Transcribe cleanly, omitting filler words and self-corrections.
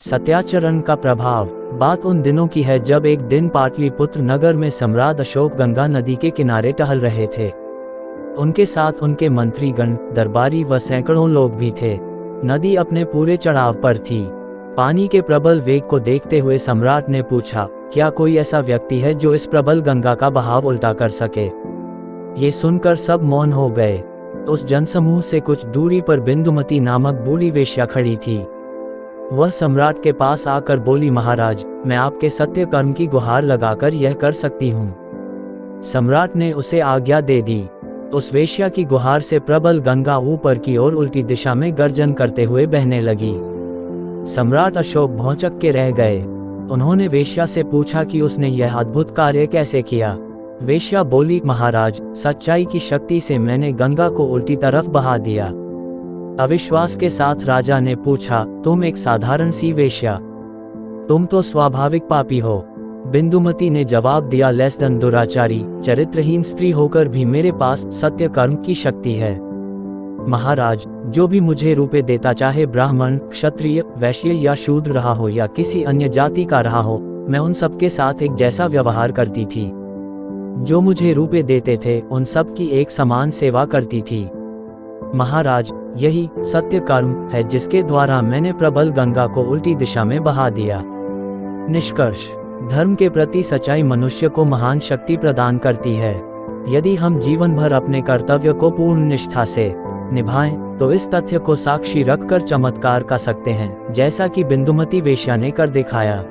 सत्याचरण का प्रभाव। बात उन दिनों की है जब एक दिन पाटलिपुत्र नगर में सम्राट अशोक गंगा नदी के किनारे टहल रहे थे। उनके साथ उनके मंत्रीगण, दरबारी व सैकड़ों लोग भी थे। नदी अपने पूरे चढ़ाव पर थी। पानी के प्रबल वेग को देखते हुए सम्राट ने पूछा, क्या कोई ऐसा व्यक्ति है जो इस प्रबल गंगा का बहाव उल्टा कर सके? ये सुनकर सब मौन हो गए। उस जनसमूह से कुछ दूरी पर बिंदुमती नामक बूढ़ी वेश्या खड़ी थी। वह सम्राट के पास आकर बोली, महाराज, मैं आपके सत्य कर्म की गुहार लगाकर यह कर सकती हूँ। सम्राट ने उसे आज्ञा दे दी। उस वेश्या की गुहार से प्रबल गंगा ऊपर की ओर उल्टी दिशा में गर्जन करते हुए बहने लगी। सम्राट अशोक भौंचक के रह गए। उन्होंने वेश्या से पूछा कि उसने यह अद्भुत कार्य कैसे किया। वेश्या बोली, महाराज, सच्चाई की शक्ति से मैंने गंगा को उल्टी तरफ बहा दिया। अविश्वास के साथ राजा ने पूछा, तुम एक साधारण सी वेश्या, तुम तो स्वाभाविक पापी हो। बिंदुमती ने जवाब दिया, लेसदन दुराचारी, चरित्रहीन स्त्री होकर भी मेरे पास सत्य कर्म की शक्ति है। महाराज, जो भी मुझे रूपे देता, चाहे ब्राह्मण, क्षत्रिय, वैश्य या शूद्र रहा हो या किसी अन्य जाति का रहा हो, मैं उन सबके साथ एक जैसा व्यवहार करती थी। जो मुझे रूपे देते थे उन सब की एक समान सेवा करती थी। महाराज, यही सत्य कर्म है जिसके द्वारा मैंने प्रबल गंगा को उल्टी दिशा में बहा दिया। निष्कर्ष, धर्म के प्रति सच्चाई मनुष्य को महान शक्ति प्रदान करती है। यदि हम जीवन भर अपने कर्तव्य को पूर्ण निष्ठा से निभाएं, तो इस तथ्य को साक्षी रखकर चमत्कार कर सकते हैं, जैसा कि बिंदुमती वेश्या ने कर दिखाया।